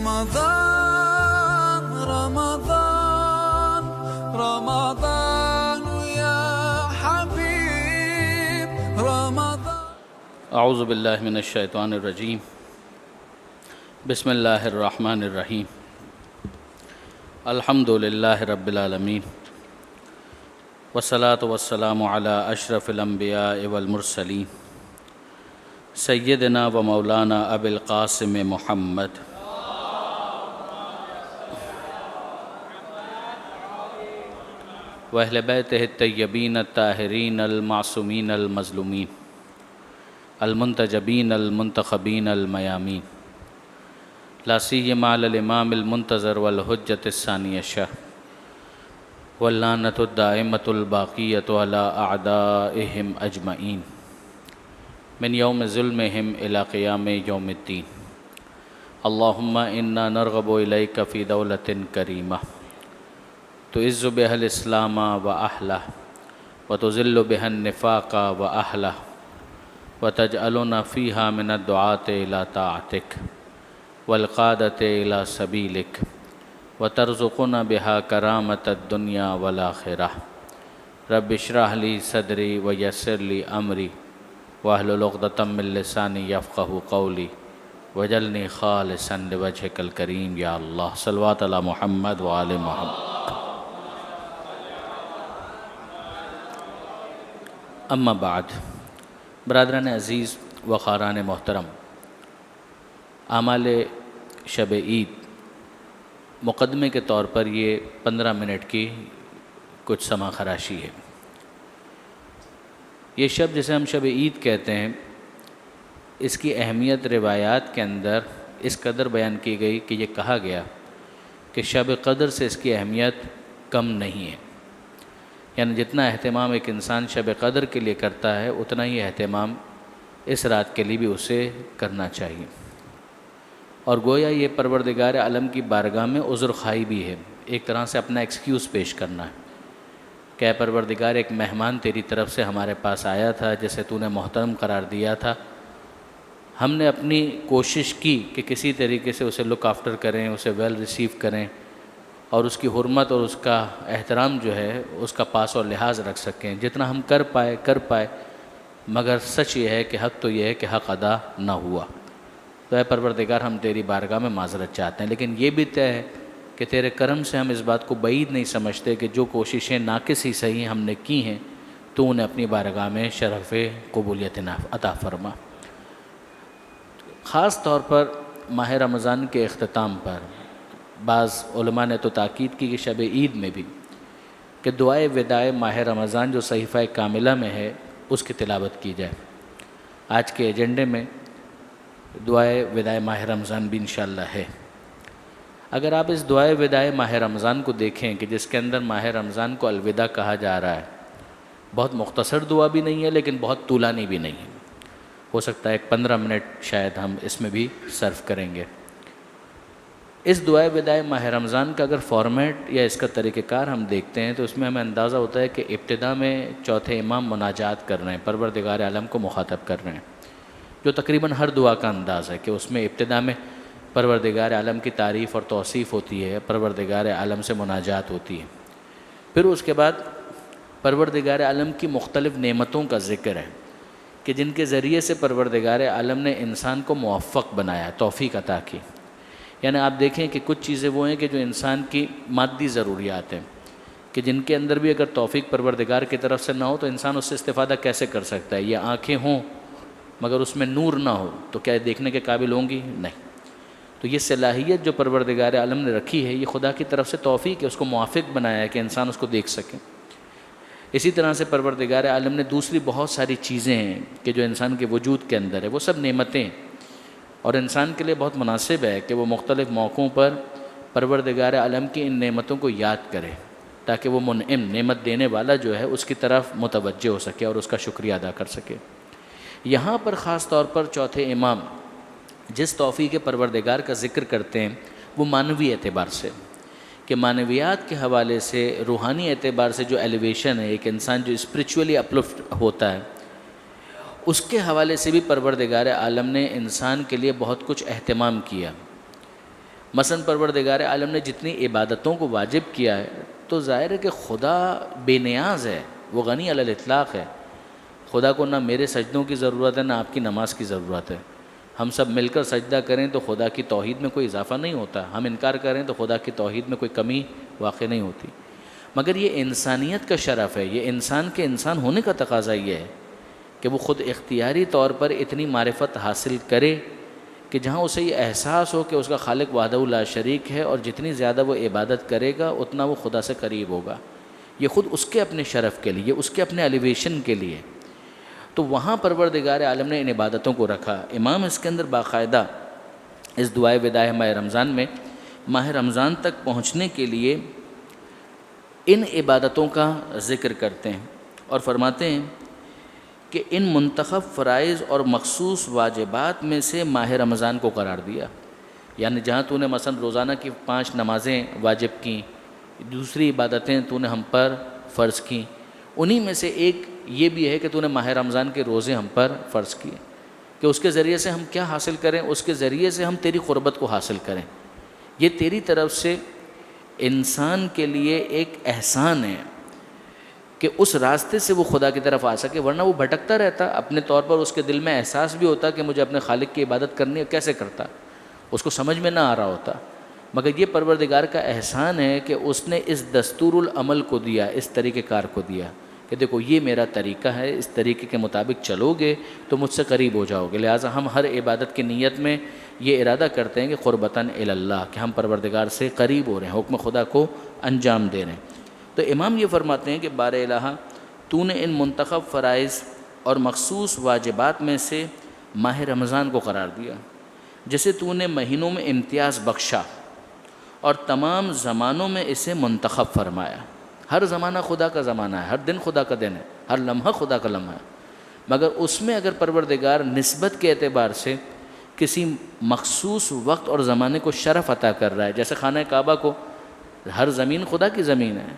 رمضان رمضان رمضان يا حبيب رمضان. اعوذ باللہ من الشیطان الرجیم. بسم اللہ الرحمن الرحیم. الحمد للہ رب العالمین والصلاة والسلام علی اشرف الانبیاء والمرسلین سیدنا و مولانا ابی القاسم محمد واہل بیتہ الطیبین الطاہرین المعصومین المظلومین المنتجبین المنتخبین المیامین لا سیما علی الامام المنتظر والحجۃ الثانی عشر واللعنۃ الدائمۃ الباقیۃ علی اعدائہم اجمعین من یوم ظلمہم الی قیام یوم الدین. اللہم انا نرغب الیک فی دولۃ کریمہ تعز بها الاسلام واہلہ وتذل بها النفاق واہلہ وتجعلنا فیہا من الدعاة الی طاعتک والقادة الی سبیلک وترزقنا بها کرامة الدنیا والآخرہ. رب اشرح لی صدری ویسر لی امری واحلل عقدۃ من لسانی یفقہوا قولی واجعلنی خالصا لوجہک الکریم یا اللہ. صلوات علی محمد وآل محمد. اما بعد. برادران عزیز و خاران محترم، اعمال شب عید مقدمے کے طور پر یہ 15 منٹ کی کچھ سما خراشی ہے. یہ شب جسے ہم شب عید کہتے ہیں، اس کی اہمیت روایات کے اندر اس قدر بیان کی گئی کہ یہ کہا گیا کہ شب قدر سے اس کی اہمیت کم نہیں ہے. یعنی جتنا اہتمام ایک انسان شب قدر کے لیے کرتا ہے اتنا ہی اہتمام اس رات کے لیے بھی اسے کرنا چاہیے. اور گویا یہ پروردگار عالم کی بارگاہ میں عذر خواہی بھی ہے، ایک طرح سے اپنا ایکسکیوز پیش کرنا ہے کہ اے پروردگار، ایک مہمان تیری طرف سے ہمارے پاس آیا تھا جسے تو نے محترم قرار دیا تھا. ہم نے اپنی کوشش کی کہ کسی طریقے سے اسے لک آفٹر کریں، اسے ویل ریسیو کریں اور اس کی حرمت اور اس کا احترام جو ہے اس کا پاس اور لحاظ رکھ سکیں. جتنا ہم کر پائے، مگر سچ یہ ہے کہ حق تو یہ ہے کہ حق ادا نہ ہوا. تو اے پروردگار، ہم تیری بارگاہ میں معذرت چاہتے ہیں، لیکن یہ بھی طے ہے کہ تیرے کرم سے ہم اس بات کو بعید نہیں سمجھتے کہ جو کوششیں ناقص ہی صحیح ہم نے کی ہیں تو انہیں اپنی بارگاہ میں شرف قبولیت عطا فرما. خاص طور پر ماہ رمضان کے اختتام پر بعض علماء نے تو تاکید کی کہ شب عید میں بھی کہ دعائے وداع ماہ رمضان جو صحیفہ کاملہ میں ہے اس کی تلاوت کی جائے. آج کے ایجنڈے میں دعائے وداع ماہ رمضان بھی انشاءاللہ ہے. اگر آپ اس دعائے وداع ماہ رمضان کو دیکھیں کہ جس کے اندر ماہ رمضان کو الوداع کہا جا رہا ہے، بہت مختصر دعا بھی نہیں ہے لیکن بہت طولانی بھی نہیں ہے. ہو سکتا ہے 15 منٹ شاید ہم اس میں بھی صرف کریں گے. اس دعائے وداع ماہ رمضان کا اگر فارمیٹ یا اس کا طریقہ کار ہم دیکھتے ہیں تو اس میں ہمیں اندازہ ہوتا ہے کہ ابتدا میں چوتھے امام مناجات کر رہے ہیں، پروردگار عالم کو مخاطب کر رہے ہیں، جو تقریباً ہر دعا کا انداز ہے کہ اس میں ابتدا میں پروردگار عالم کی تعریف اور توصیف ہوتی ہے، پروردگار عالم سے مناجات ہوتی ہے. پھر اس کے بعد پروردگار عالم کی مختلف نعمتوں کا ذکر ہے کہ جن کے ذریعے سے پروردگار عالم نے انسان کو موفق بنایا، توفیق عطا کی. یعنی آپ دیکھیں کہ کچھ چیزیں وہ ہیں کہ جو انسان کی مادی ضروریات ہیں کہ جن کے اندر بھی اگر توفیق پروردگار کی طرف سے نہ ہو تو انسان اس سے استفادہ کیسے کر سکتا ہے. یہ آنکھیں ہوں مگر اس میں نور نہ ہو تو کیا دیکھنے کے قابل ہوں گی؟ نہیں. تو یہ صلاحیت جو پروردگار عالم نے رکھی ہے یہ خدا کی طرف سے توفیق ہے، اس کو موافق بنایا ہے کہ انسان اس کو دیکھ سکے. اسی طرح سے پروردگار عالم نے دوسری بہت ساری چیزیں ہیں کہ جو انسان کے وجود کے اندر ہے، وہ سب نعمتیں ہیں اور انسان کے لیے بہت مناسب ہے کہ وہ مختلف موقعوں پر پروردگار عالم کی ان نعمتوں کو یاد کرے تاکہ وہ منعم، نعمت دینے والا جو ہے اس کی طرف متوجہ ہو سکے اور اس کا شکریہ ادا کر سکے. یہاں پر خاص طور پر چوتھے امام جس توفیق پروردگار کا ذکر کرتے ہیں وہ معنوی اعتبار سے، کہ معنویات کے حوالے سے، روحانی اعتبار سے جو ایلیویشن ہے، ایک انسان جو اسپریچولی اپلفٹ ہوتا ہے، اس کے حوالے سے بھی پروردگار عالم نے انسان کے لیے بہت کچھ اہتمام کیا. مثلا پروردگار عالم نے جتنی عبادتوں کو واجب کیا ہے تو ظاہر ہے کہ خدا بے نیاز ہے، وہ غنی علی الاطلاق ہے. خدا کو نہ میرے سجدوں کی ضرورت ہے نہ آپ کی نماز کی ضرورت ہے. ہم سب مل کر سجدہ کریں تو خدا کی توحید میں کوئی اضافہ نہیں ہوتا، ہم انکار کریں تو خدا کی توحید میں کوئی کمی واقع نہیں ہوتی. مگر یہ انسانیت کا شرف ہے، یہ انسان کے انسان ہونے کا تقاضا یہ ہے کہ وہ خود اختیاری طور پر اتنی معرفت حاصل کرے کہ جہاں اسے یہ احساس ہو کہ اس کا خالق وحدہ لا شریک ہے، اور جتنی زیادہ وہ عبادت کرے گا اتنا وہ خدا سے قریب ہوگا. یہ خود اس کے اپنے شرف کے لیے، اس کے اپنے ایلیویشن کے لیے. تو وہاں پروردگار عالم نے ان عبادتوں کو رکھا. امام اس کے اندر باقاعدہ اس دعائے وداع ماہ رمضان میں ماہ رمضان تک پہنچنے کے لیے ان عبادتوں کا ذکر کرتے ہیں اور فرماتے ہیں کہ ان منتخب فرائض اور مخصوص واجبات میں سے ماہ رمضان کو قرار دیا. یعنی جہاں تو نے مثلا روزانہ کی 5 نمازیں واجب کیں، دوسری عبادتیں تو نے ہم پر فرض کیں، انہی میں سے ایک یہ بھی ہے کہ تو نے ماہ رمضان کے روزے ہم پر فرض کیے کہ اس کے ذریعے سے ہم کیا حاصل کریں، اس کے ذریعے سے ہم تیری قربت کو حاصل کریں. یہ تیری طرف سے انسان کے لیے ایک احسان ہے کہ اس راستے سے وہ خدا کی طرف آ سکے، ورنہ وہ بھٹکتا رہتا. اپنے طور پر اس کے دل میں احساس بھی ہوتا کہ مجھے اپنے خالق کی عبادت کرنی ہے، کیسے کرتا، اس کو سمجھ میں نہ آ رہا ہوتا. مگر یہ پروردگار کا احسان ہے کہ اس نے اس دستور العمل کو دیا، اس طریقہ کار کو دیا کہ دیکھو یہ میرا طریقہ ہے، اس طریقے کے مطابق چلو گے تو مجھ سے قریب ہو جاؤ گے. لہٰذا ہم ہر عبادت کی نیت میں یہ ارادہ کرتے ہیں کہ قربتاً الی اللہ، کہ ہم پروردگار سے قریب ہو رہے ہیں، حکم خدا کو انجام دے رہے ہیں. تو امام یہ فرماتے ہیں کہ بار الہ تو نے ان منتخب فرائض اور مخصوص واجبات میں سے ماہ رمضان کو قرار دیا، جسے تو نے مہینوں میں امتیاز بخشا اور تمام زمانوں میں اسے منتخب فرمایا. ہر زمانہ خدا کا زمانہ ہے، ہر دن خدا کا دن ہے، ہر لمحہ خدا کا لمحہ ہے. مگر اس میں اگر پروردگار نسبت کے اعتبار سے کسی مخصوص وقت اور زمانے کو شرف عطا کر رہا ہے، جیسے خانہ کعبہ کو، ہر زمین خدا کی زمین ہے،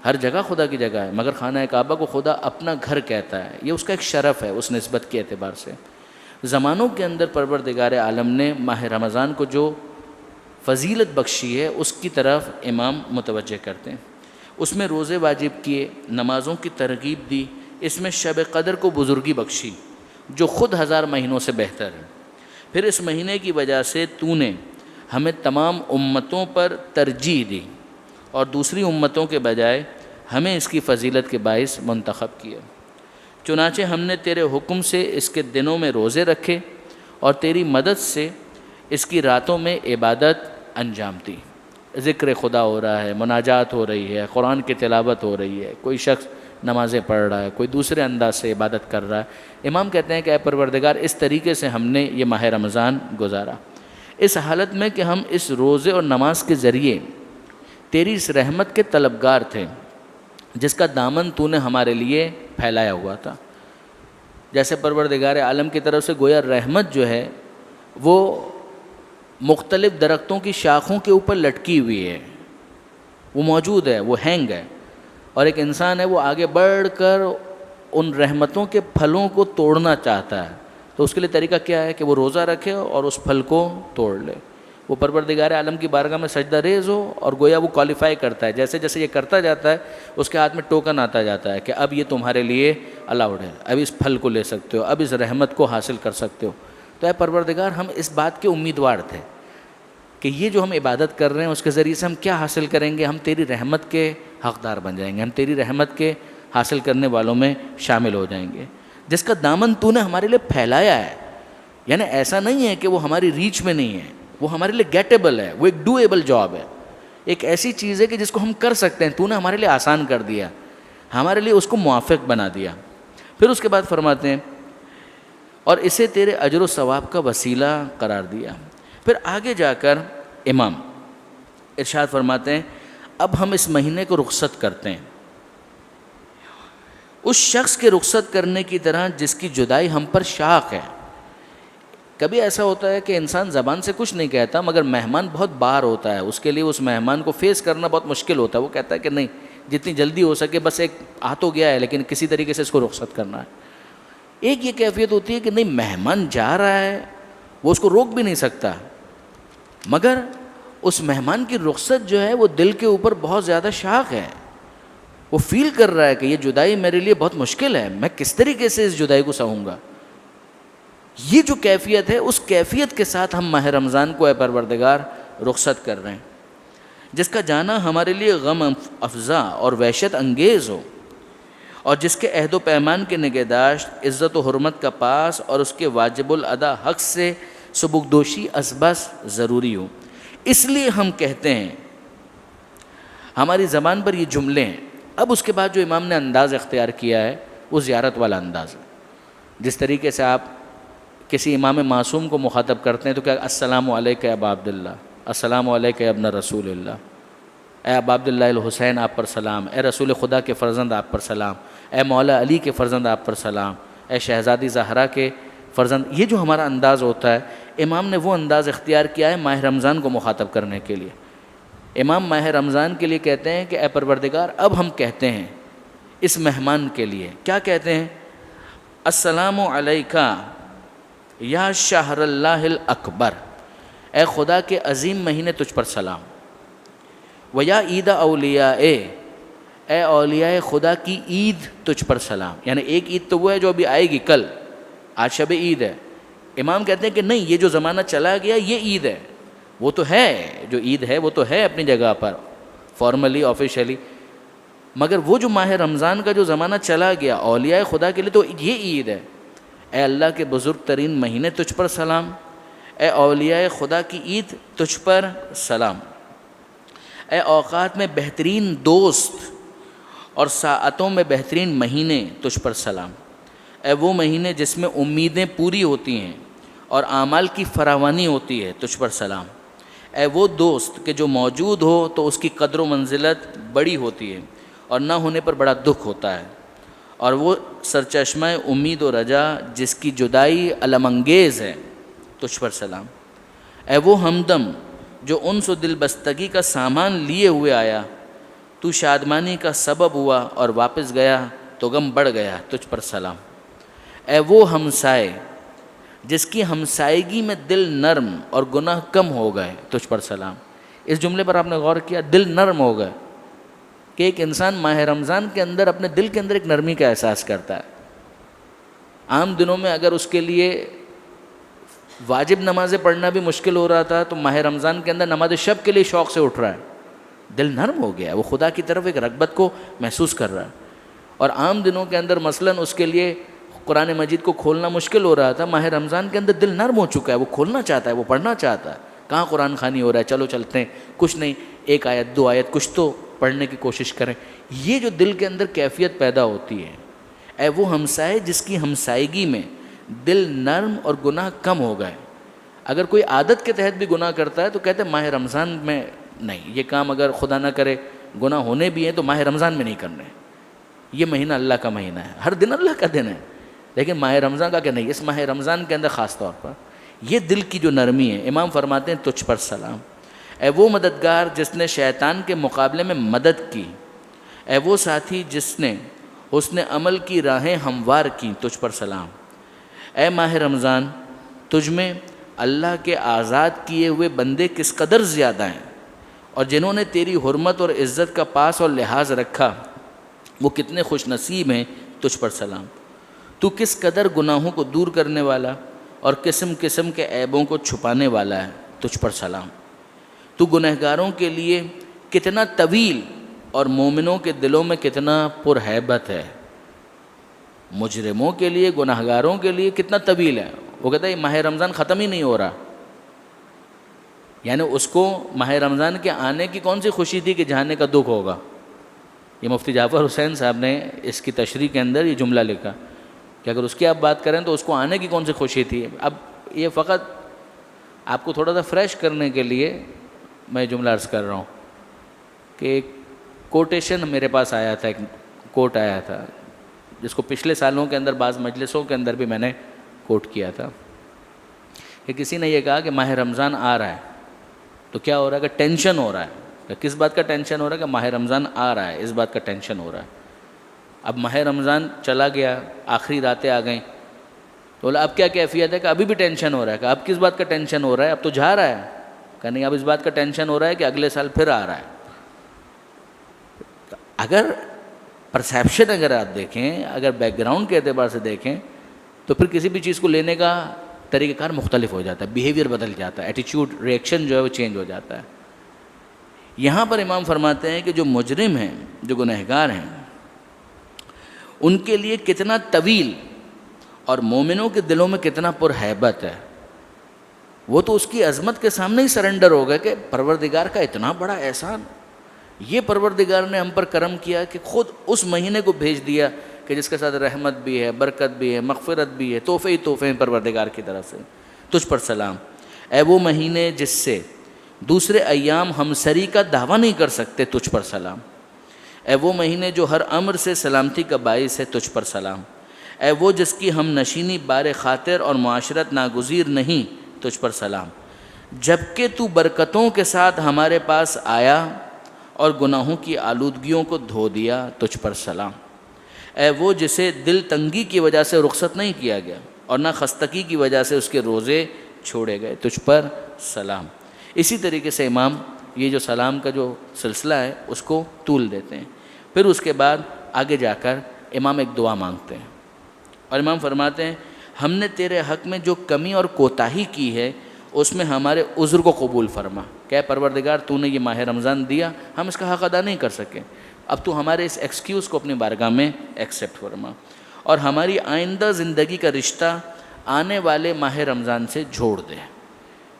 ہر جگہ خدا کی جگہ ہے، مگر خانہ کعبہ کو خدا اپنا گھر کہتا ہے. یہ اس کا ایک شرف ہے اس نسبت کے اعتبار سے. زمانوں کے اندر پروردگار عالم نے ماہ رمضان کو جو فضیلت بخشی ہے اس کی طرف امام متوجہ کرتے ہیں. اس میں روزے واجب کیے، نمازوں کی ترغیب دی، اس میں شب قدر کو بزرگی بخشی جو خود 1000 مہینوں سے بہتر ہے. پھر اس مہینے کی وجہ سے تو نے ہمیں تمام امتوں پر ترجیح دی اور دوسری امتوں کے بجائے ہمیں اس کی فضیلت کے باعث منتخب کیا. چنانچہ ہم نے تیرے حکم سے اس کے دنوں میں روزے رکھے اور تیری مدد سے اس کی راتوں میں عبادت انجام دی. ذکر خدا ہو رہا ہے، مناجات ہو رہی ہے، قرآن کی تلاوت ہو رہی ہے، کوئی شخص نمازیں پڑھ رہا ہے، کوئی دوسرے انداز سے عبادت کر رہا ہے. امام کہتے ہیں کہ اے پروردگار اس طریقے سے ہم نے یہ ماہ رمضان گزارا، اس حالت میں کہ ہم اس روزے اور نماز کے ذریعے تیری اس رحمت کے طلبگار تھے جس کا دامن تو نے ہمارے لیے پھیلایا ہوا تھا. جیسے پروردگار عالم کی طرف سے گویا رحمت جو ہے وہ مختلف درختوں کی شاخوں کے اوپر لٹکی ہوئی ہے، وہ موجود ہے، وہ ہینگ ہے، اور ایک انسان ہے وہ آگے بڑھ کر ان رحمتوں کے پھلوں کو توڑنا چاہتا ہے. تو اس کے لیے طریقہ کیا ہے کہ وہ روزہ رکھے اور اس پھل کو توڑ لے. وہ پروردگار عالم کی بارگاہ میں سجدہ ریز ہو اور گویا وہ کوالیفائی کرتا ہے. جیسے جیسے یہ کرتا جاتا ہے اس کے ہاتھ میں ٹوکن آتا جاتا ہے کہ اب یہ تمہارے لیے الاؤڈ ہے، اب اس پھل کو لے سکتے ہو، اب اس رحمت کو حاصل کر سکتے ہو. تو اے پروردگار ہم اس بات کے امیدوار تھے کہ یہ جو ہم عبادت کر رہے ہیں اس کے ذریعے سے ہم کیا حاصل کریں گے، ہم تیری رحمت کے حقدار بن جائیں گے، ہم تیری رحمت کے حاصل کرنے والوں میں شامل ہو جائیں گے، جس کا دامن تو نے ہمارے لیے پھیلایا ہے. یعنی ایسا نہیں ہے کہ وہ ہماری ریچ میں نہیں ہے، وہ ہمارے لیے گیٹیبل ہے، وہ ایک ڈویبل جاب ہے، ایک ایسی چیز ہے کہ جس کو ہم کر سکتے ہیں. تو نے ہمارے لیے آسان کر دیا، ہمارے لیے اس کو موافق بنا دیا. پھر اس کے بعد فرماتے ہیں اور اسے تیرے اجر و ثواب کا وسیلہ قرار دیا. پھر آگے جا کر امام ارشاد فرماتے ہیں اب ہم اس مہینے کو رخصت کرتے ہیں اس شخص کے رخصت کرنے کی طرح جس کی جدائی ہم پر شاق ہے. کبھی ایسا ہوتا ہے کہ انسان زبان سے کچھ نہیں کہتا مگر مہمان بہت باہر ہوتا ہے، اس کے لیے اس مہمان کو فیس کرنا بہت مشکل ہوتا ہے. وہ کہتا ہے کہ نہیں جتنی جلدی ہو سکے، بس ایک آ تو گیا ہے لیکن کسی طریقے سے اس کو رخصت کرنا ہے. ایک یہ کیفیت ہوتی ہے کہ نہیں مہمان جا رہا ہے، وہ اس کو روک بھی نہیں سکتا، مگر اس مہمان کی رخصت جو ہے وہ دل کے اوپر بہت زیادہ شاق ہے. وہ فیل کر رہا ہے کہ یہ جدائی میرے لیے بہت مشکل ہے, میں کس طریقے سے اس جدائی کو سہوں گا. یہ جو کیفیت ہے, اس کیفیت کے ساتھ ہم ماہ رمضان کو اے پروردگار رخصت کر رہے ہیں, جس کا جانا ہمارے لیے غم افزا اور وحشت انگیز ہو, اور جس کے عہد و پیمان کے نگہداشت, عزت و حرمت کا پاس اور اس کے واجب الادا حق سے سبکدوشی ازبس ضروری ہو. اس لیے ہم کہتے ہیں, ہماری زبان پر یہ جملے ہیں. اب اس کے بعد جو امام نے انداز اختیار کیا ہے وہ زیارت والا انداز ہے. جس طریقے سے آپ کسی امام معصوم کو مخاطب کرتے ہیں تو کیا السلام علیکہ ابا عبداللہ, السلام علیکہ ابن رسول اللہ, اے ابا عبداللہ الحسین آپ پر سلام, اے رسول خدا کے فرزند آپ پر سلام, اے مولا علی کے فرزند آپ پر سلام, اے شہزادی زہرا کے فرزند. یہ جو ہمارا انداز ہوتا ہے, امام نے وہ انداز اختیار کیا ہے ماہ رمضان کو مخاطب کرنے کے لیے. امام ماہ رمضان کے لیے کہتے ہیں کہ اے پروردگار, اب ہم کہتے ہیں اس مہمان کے لیے, کیا کہتے ہیں؟ السلام علیکہ یا شہر اللہ الاکبر, اے خدا کے عظیم مہینے تجھ پر سلام. ویا عید اولیاء, اے اولیاء خدا کی عید تجھ پر سلام. یعنی ایک عید تو وہ ہے جو ابھی آئے گی کل, آج شب عید ہے. امام کہتے ہیں کہ نہیں, یہ جو زمانہ چلا گیا یہ عید ہے. وہ تو ہے, جو عید ہے وہ تو ہے اپنی جگہ پر فارملی آفیشلی, مگر وہ جو ماہ رمضان کا جو زمانہ چلا گیا اولیاء خدا کے لیے تو یہ عید ہے. اے اللہ کے بزرگ ترین مہینے تجھ پر سلام, اے اولیاء خدا کی عید تجھ پر سلام. اے اوقات میں بہترین دوست اور ساعتوں میں بہترین مہینے تجھ پر سلام. اے وہ مہینے جس میں امیدیں پوری ہوتی ہیں اور اعمال کی فراوانی ہوتی ہے, تجھ پر سلام. اے وہ دوست کہ جو موجود ہو تو اس کی قدر و منزلت بڑی ہوتی ہے اور نہ ہونے پر بڑا دکھ ہوتا ہے, اور وہ سرچشمہ امید و رجا جس کی جدائی الم انگیز ہے, تجھ پر سلام. اے وہ ہمدم جو انس و دل بستگی کا سامان لیے ہوئے آیا, تو شادمانی کا سبب ہوا اور واپس گیا تو غم بڑھ گیا, تجھ پر سلام. اے وہ ہمسائے جس کی ہمسائیگی میں دل نرم اور گناہ کم ہو گئے, تجھ پر سلام. اس جملے پر آپ نے غور کیا, دل نرم ہو گئے, کہ ایک انسان ماہ رمضان کے اندر اپنے دل کے اندر ایک نرمی کا احساس کرتا ہے. عام دنوں میں اگر اس کے لیے واجب نمازیں پڑھنا بھی مشکل ہو رہا تھا تو ماہ رمضان کے اندر نماز شب کے لیے شوق سے اٹھ رہا ہے, دل نرم ہو گیا ہے, وہ خدا کی طرف ایک رغبت کو محسوس کر رہا ہے. اور عام دنوں کے اندر مثلاً اس کے لیے قرآن مجید کو کھولنا مشکل ہو رہا تھا, ماہ رمضان کے اندر دل نرم ہو چکا ہے, وہ کھولنا چاہتا ہے, وہ پڑھنا چاہتا ہے. کہاں قرآن خوانی ہو رہا ہے, چلو چلتے ہیں, کچھ نہیں, ایک آیت دو آیت کچھ تو پڑھنے کی کوشش کریں. یہ جو دل کے اندر کیفیت پیدا ہوتی ہے, اے وہ ہمسائے جس کی ہمسائیگی میں دل نرم اور گناہ کم ہو گئے. اگر کوئی عادت کے تحت بھی گناہ کرتا ہے تو کہتے ہیں ماہ رمضان میں نہیں, یہ کام اگر خدا نہ کرے گناہ ہونے بھی ہیں تو ماہ رمضان میں نہیں کرنے, یہ مہینہ اللہ کا مہینہ ہے, ہر دن اللہ کا دن ہے, لیکن ماہ رمضان کا کہ نہیں, اس ماہ رمضان کے اندر خاص طور پر. یہ دل کی جو نرمی ہے, امام فرماتے ہیں تجھ پر سلام. اے وہ مددگار جس نے شیطان کے مقابلے میں مدد کی, اے وہ ساتھی جس نے حسن عمل کی راہیں ہموار کی, تجھ پر سلام. اے ماہ رمضان, تجھ میں اللہ کے آزاد کیے ہوئے بندے کس قدر زیادہ ہیں, اور جنہوں نے تیری حرمت اور عزت کا پاس اور لحاظ رکھا وہ کتنے خوش نصیب ہیں, تجھ پر سلام. تو کس قدر گناہوں کو دور کرنے والا اور قسم قسم کے عیبوں کو چھپانے والا ہے, تجھ پر سلام. تو گنہگاروں کے لیے کتنا طویل اور مومنوں کے دلوں میں کتنا پرہیبت ہے. مجرموں کے لیے, گنہگاروں کے لیے کتنا طویل ہے. وہ کہتا ہے ماہ رمضان ختم ہی نہیں ہو رہا, یعنی اس کو ماہ رمضان کے آنے کی کون سی خوشی تھی کہ جانے کا دکھ ہوگا. یہ مفتی جعفر حسین صاحب نے اس کی تشریح کے اندر یہ جملہ لکھا کہ اگر اس کی آپ بات کریں تو اس کو آنے کی کون سی خوشی تھی. اب یہ فقط آپ کو تھوڑا سا فریش کرنے کے لیے میں جملہ عرض کر رہا ہوں کہ ایک کوٹیشن میرے پاس آیا تھا, ایک کوٹ آیا تھا جس کو پچھلے سالوں کے اندر بعض مجلسوں کے اندر بھی میں نے کوٹ کیا تھا, کہ کسی نے یہ کہا کہ ماہ رمضان آ رہا ہے تو کیا ہو رہا ہے کہ ٹینشن ہو رہا ہے. کہ کس بات کا ٹینشن ہو رہا ہے؟ کہ ماہ رمضان آ رہا ہے, اس بات کا ٹینشن ہو رہا ہے. اب ماہ رمضان چلا گیا, آخری راتیں آ گئیں, تو اب کیا کیفیت ہے؟ کہ ابھی بھی ٹینشن ہو رہا ہے. کہ اب کس بات کا ٹینشن ہو رہا ہے؟ اب تو جا رہا ہے. کہ نہیں اب اس بات کا ٹینشن ہو رہا ہے کہ اگلے سال پھر آ رہا ہے. اگر پرسیپشن اگر آپ دیکھیں, اگر بیک گراؤنڈ کے اعتبار سے دیکھیں, تو پھر کسی بھی چیز کو لینے کا طریقہ کار مختلف ہو جاتا ہے, بیہیویئر بدل جاتا ہے, ایٹیچیوڈ ریئیکشن جو ہے وہ چینج ہو جاتا ہے. یہاں پر امام فرماتے ہیں کہ جو مجرم ہیں, جو گنہگار ہیں, ان کے لیے کتنا طویل اور مومنوں کے دلوں میں کتنا پرہیبت ہے. وہ تو اس کی عظمت کے سامنے ہی سرنڈر ہو گئے کہ پروردگار کا اتنا بڑا احسان, یہ پروردگار نے ہم پر کرم کیا کہ خود اس مہینے کو بھیج دیا کہ جس کے ساتھ رحمت بھی ہے, برکت بھی ہے, مغفرت بھی ہے, تحفے ہی تحفے ہیں پروردگار کی طرف سے. تجھ پر سلام اے وہ مہینے جس سے دوسرے ایام ہمسری کا دعویٰ نہیں کر سکتے, تجھ پر سلام. اے وہ مہینے جو ہر امر سے سلامتی کا باعث ہے, تجھ پر سلام. اے وہ جس کی ہم نشینی بار خاطر اور معاشرت ناگزیر نہیں, تجھ پر سلام. جبکہ تو برکتوں کے ساتھ ہمارے پاس آیا اور گناہوں کی آلودگیوں کو دھو دیا, تجھ پر سلام. اے وہ جسے دل تنگی کی وجہ سے رخصت نہیں کیا گیا اور نہ خستگی کی وجہ سے اس کے روزے چھوڑے گئے, تجھ پر سلام. اسی طریقے سے امام یہ جو سلام کا جو سلسلہ ہے اس کو طول دیتے ہیں. پھر اس کے بعد آگے جا کر امام ایک دعا مانگتے ہیں اور امام فرماتے ہیں ہم نے تیرے حق میں جو کمی اور کوتاہی کی ہے اس میں ہمارے عذر کو قبول فرما. کہ پروردگار تو نے یہ ماہ رمضان دیا, ہم اس کا حق ادا نہیں کر سکے, اب تو ہمارے اس ایکسکیوز کو اپنی بارگاہ میں ایکسیپٹ فرما اور ہماری آئندہ زندگی کا رشتہ آنے والے ماہ رمضان سے جوڑ دے,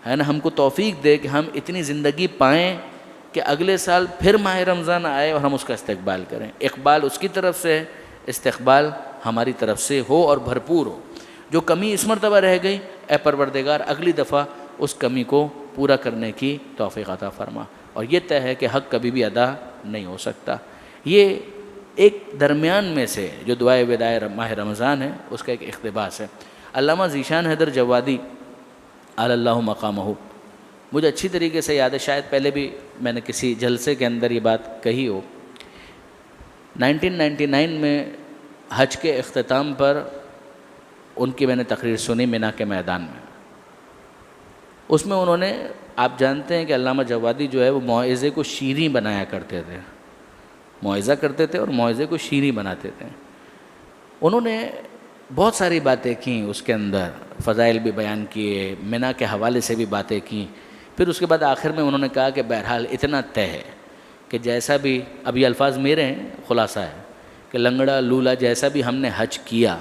ہے نا. ہم کو توفیق دے کہ ہم اتنی زندگی پائیں کہ اگلے سال پھر ماہ رمضان آئے اور ہم اس کا استقبال کریں. اقبال اس کی طرف سے, استقبال ہماری طرف سے ہو اور بھرپور ہو. جو کمی اس مرتبہ رہ گئی, اے پروردگار اگلی دفعہ اس کمی کو پورا کرنے کی توفیق عطا فرما. اور یہ طے ہے کہ حق کبھی بھی ادا نہیں ہو سکتا. یہ ایک درمیان میں سے جو دعائے وداع ماہ رمضان ہے اس کا ایک اقتباس ہے. علامہ ذیشان حیدر جوادی علی اللہ مقامہ, مجھے اچھی طریقے سے یاد ہے, شاید پہلے بھی میں نے کسی جلسے کے اندر یہ بات کہی ہو. 1999 میں حج کے اختتام پر ان کی میں نے تقریر سنی مینا کے میدان میں. اس میں انہوں نے, آپ جانتے ہیں کہ علامہ جوادی جو ہے وہ موعظے کو شیریں بنایا کرتے تھے, موعظہ کرتے تھے اور موعظے کو شیریں بناتے تھے. انہوں نے بہت ساری باتیں کیں اس کے اندر, فضائل بھی بیان کیے, مینا کے حوالے سے بھی باتیں کیں. پھر اس کے بعد آخر میں انہوں نے کہا کہ بہرحال اتنا طے ہے کہ جیسا بھی, اب یہ الفاظ میرے ہیں, خلاصہ ہے کہ لنگڑا لولا جیسا بھی ہم نے حج کیا,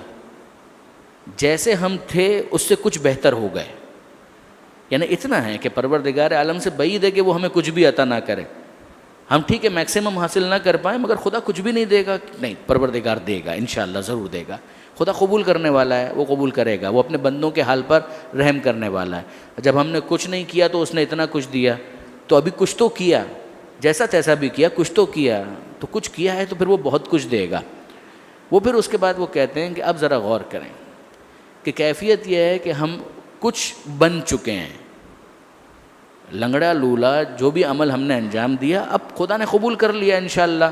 جیسے ہم تھے اس سے کچھ بہتر ہو گئے. یعنی اتنا ہے کہ پروردگار عالم سے بعید ہے کہ وہ ہمیں کچھ بھی عطا نہ کرے. ہم ٹھیک ہے میکسیمم حاصل نہ کر پائیں, مگر خدا کچھ بھی نہیں دے گا, نہیں, پروردگار دے گا, انشاءاللہ ضرور دے گا. خدا قبول کرنے والا ہے, وہ قبول کرے گا, وہ اپنے بندوں کے حال پر رحم کرنے والا ہے. جب ہم نے کچھ نہیں کیا تو اس نے اتنا کچھ دیا, تو ابھی کچھ تو کیا, جیسا تیسا بھی کیا, کچھ تو کیا, تو کچھ کیا ہے تو پھر وہ بہت کچھ دے گا. وہ پھر اس کے بعد وہ کہتے ہیں کہ اب ذرا غور کریں کہ کیفیت یہ ہے کہ ہم کچھ بن چکے ہیں. لنگڑا لولا جو بھی عمل ہم نے انجام دیا اب خدا نے قبول کر لیا انشاءاللہ,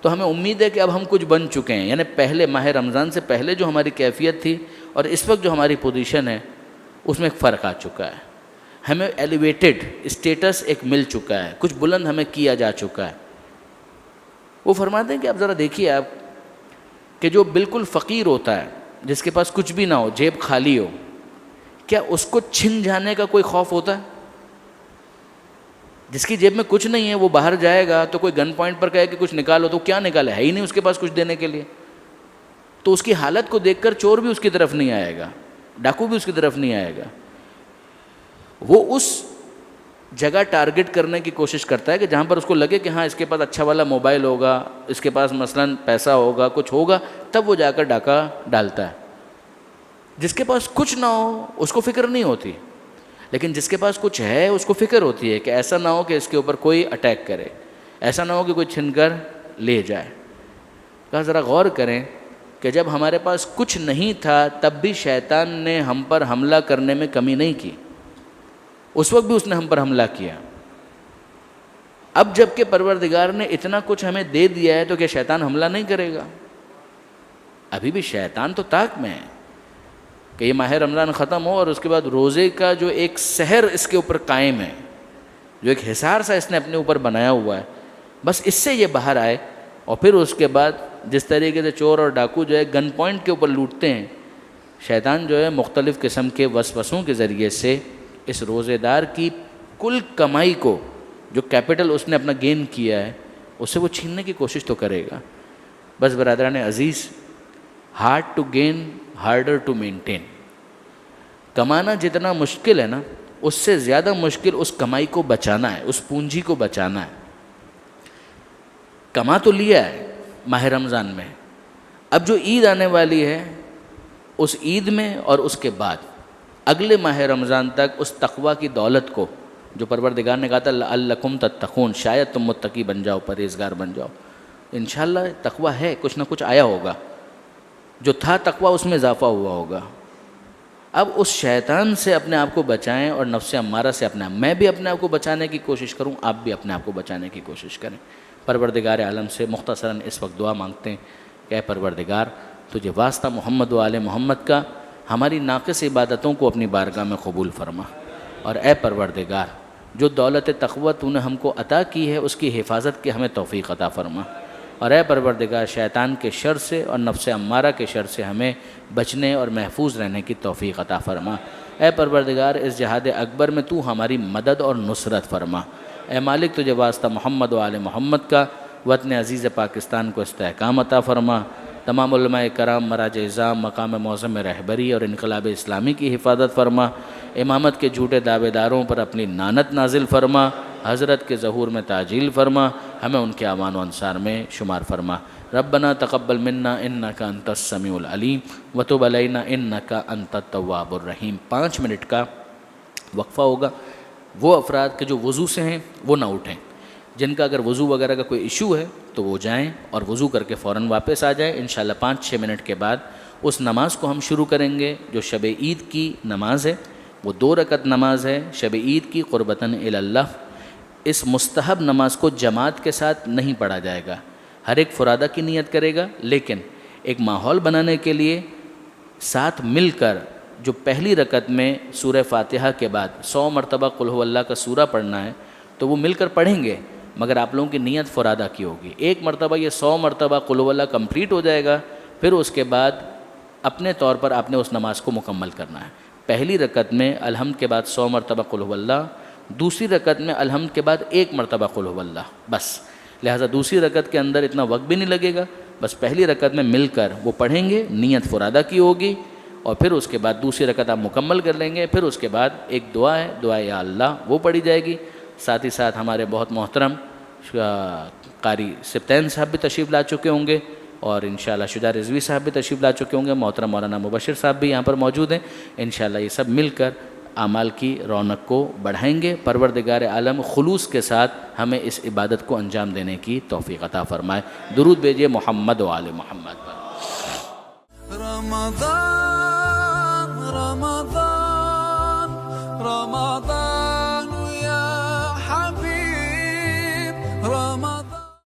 تو ہمیں امید ہے کہ اب ہم کچھ بن چکے ہیں. یعنی پہلے ماہ رمضان سے پہلے جو ہماری کیفیت تھی اور اس وقت جو ہماری پوزیشن ہے اس میں ایک فرق آ چکا ہے. ہمیں ایلیویٹڈ اسٹیٹس ایک مل چکا ہے, کچھ بلند ہمیں کیا جا چکا ہے. وہ فرماتے ہیں کہ اب ذرا دیکھیے آپ کہ جو بالکل فقیر ہوتا ہے, جس کے پاس کچھ بھی نہ ہو, جیب خالی ہو, کیا اس کو چھن جانے کا کوئی خوف ہوتا ہے؟ جس کی جیب میں کچھ نہیں ہے وہ باہر جائے گا تو کوئی گن پوائنٹ پر کہے کہ کچھ نکالو, تو کیا نکالے, ہے ہی نہیں اس کے پاس کچھ دینے کے لیے. تو اس کی حالت کو دیکھ کر چور بھی اس کی طرف نہیں آئے گا, ڈاکو بھی اس کی طرف نہیں آئے گا. وہ اس جگہ ٹارگٹ کرنے کی کوشش کرتا ہے کہ جہاں پر اس کو لگے کہ ہاں اس کے پاس اچھا والا موبائل ہوگا, اس کے پاس مثلاً پیسہ ہوگا, کچھ ہوگا, تب وہ جا کر ڈاکہ ڈالتا ہے. جس کے پاس کچھ نہ ہو اس کو فکر نہیں ہوتی, لیکن جس کے پاس کچھ ہے اس کو فکر ہوتی ہے کہ ایسا نہ ہو کہ اس کے اوپر کوئی اٹیک کرے, ایسا نہ ہو کہ کوئی چھن کر لے جائے. کہا ذرا غور کریں کہ جب ہمارے پاس کچھ نہیں تھا تب بھی شیطان نے ہم پر حملہ کرنے میں کمی نہیں کی, اس وقت بھی اس نے ہم پر حملہ کیا. اب جب کہ پروردگار نے اتنا کچھ ہمیں دے دیا ہے تو کیا شیطان حملہ نہیں کرے گا؟ ابھی بھی شیطان تو طاق میں ہے کہ یہ ماہ رمضان ختم ہو اور اس کے بعد روزے کا جو ایک سحر اس کے اوپر قائم ہے, جو ایک حصار سا اس نے اپنے اوپر بنایا ہوا ہے، بس اس سے یہ باہر آئے. اور پھر اس کے بعد جس طریقے سے چور اور ڈاکو جو ہے گن پوائنٹ کے اوپر لوٹتے ہیں، شیطان جو ہے مختلف قسم کے وسوسوں کے ذریعے سے اس روزے دار کی کل کمائی کو، جو کیپٹل اس نے اپنا گین کیا ہے، اس سے وہ چھیننے کی کوشش تو کرے گا. بس برادران عزیز، hard to gain harder to maintain. کمانا جتنا مشکل ہے نا، اس سے زیادہ مشکل اس کمائی کو بچانا ہے، اس پونجی کو بچانا ہے. کما تو لیا ہے ماہ رمضان میں، اب جو عید آنے والی ہے اس عید میں اور اس کے بعد اگلے ماہ رمضان تک اس تقویٰ کی دولت کو، جو پروردگار نے کہا تھا لعلکم تتقون، شاید تم متقی بن جاؤ، پرہیزگار بن جاؤ. انشاءاللہ تقویٰ ہے، کچھ نہ کچھ آیا ہوگا، جو تھا تقویٰ اس میں اضافہ ہوا ہوگا. اب اس شیطان سے اپنے آپ کو بچائیں اور نفس امارہ سے میں بھی اپنے آپ کو بچانے کی کوشش کروں، آپ بھی اپنے آپ کو بچانے کی کوشش کریں. پروردگار عالم سے مختصراً اس وقت دعا مانگتے ہیں کہ اے پروردگار، تجھے واسطہ محمد و آل محمد کا ہماری ناقص عبادتوں کو اپنی بارگاہ میں قبول فرما. اور اے پروردگار، جو دولت تقویٰ تو نے ہم کو عطا کی ہے اس کی حفاظت کی ہمیں توفیق عطا فرما. اور اے پروردگار، شیطان کے شر سے اور نفس امارہ کے شر سے ہمیں بچنے اور محفوظ رہنے کی توفیق عطا فرما. اے پروردگار، اس جہاد اکبر میں تو ہماری مدد اور نصرت فرما. اے مالک، تجھے واسطہ محمد و آل محمد کا وطن عزیز پاکستان کو استحکام عطا فرما. تمام علماء کرام، مراجع اعظام، مقام معظم رہبری اور انقلاب اسلامی کی حفاظت فرما. امامت کے جھوٹے دعوے داروں پر اپنی لعنت نازل فرما. حضرت کے ظہور میں تعجیل فرما، ہمیں ان کے اعوان و انصار میں شمار فرما. ربنا تقبل منا انک انت السمیع العلیم وتب علینا انک انت التواب الرحیم. 5 منٹ کا وقفہ ہوگا. وہ افراد کے جو وضو سے ہیں وہ نہ اٹھیں، جن کا اگر وضو وغیرہ کا کوئی ایشو ہے تو وہ جائیں اور وضو کر کے فوراً واپس آ جائیں. انشاءاللہ 5-6 منٹ کے بعد اس نماز کو ہم شروع کریں گے جو شب عید کی نماز ہے. وہ 2 رکعت نماز ہے شب عید کی قربتاً الی اللہ. اس مستحب نماز کو جماعت کے ساتھ نہیں پڑھا جائے گا، ہر ایک فرادہ کی نیت کرے گا، لیکن ایک ماحول بنانے کے لیے ساتھ مل کر جو پہلی رکعت میں سورہ فاتحہ کے بعد 100 مرتبہ قل هو اللہ کا سورہ پڑھنا ہے تو وہ مل کر پڑھیں گے، مگر آپ لوگوں کی نیت فرادہ کی ہوگی. ایک مرتبہ یہ 100 مرتبہ قل هو اللہ کمپلیٹ ہو جائے گا، پھر اس کے بعد اپنے طور پر آپ نے اس نماز کو مکمل کرنا ہے. پہلی رکعت میں الحمد کے بعد 100 مرتبہ قل هو اللہ، دوسری رکعت میں الحمد کے بعد 1 مرتبہ قل هو اللہ بس. لہٰذا دوسری رکعت کے اندر اتنا وقت بھی نہیں لگے گا، بس پہلی رکعت میں مل کر وہ پڑھیں گے، نیت فرادہ کی ہوگی، اور پھر اس کے بعد دوسری رکعت آپ مکمل کر لیں گے. پھر اس کے بعد ایک دعا ہے، دعا یا اللہ، وہ پڑھی جائے گی. ساتھ ہی ساتھ ہمارے بہت محترم قاری سبطین صاحب بھی تشریف لا چکے ہوں گے، اور انشاءاللہ شجاع رضوی صاحب بھی تشریف لا چکے ہوں گے. محترم مولانا مبشر صاحب بھی یہاں پر موجود ہیں. انشاءاللہ یہ سب مل کر اعمال کی رونق کو بڑھائیں گے. پروردگار عالم خلوص کے ساتھ ہمیں اس عبادت کو انجام دینے کی توفیق عطا فرمائے. درود بھیجیے محمد و آل محمد پر. رمضان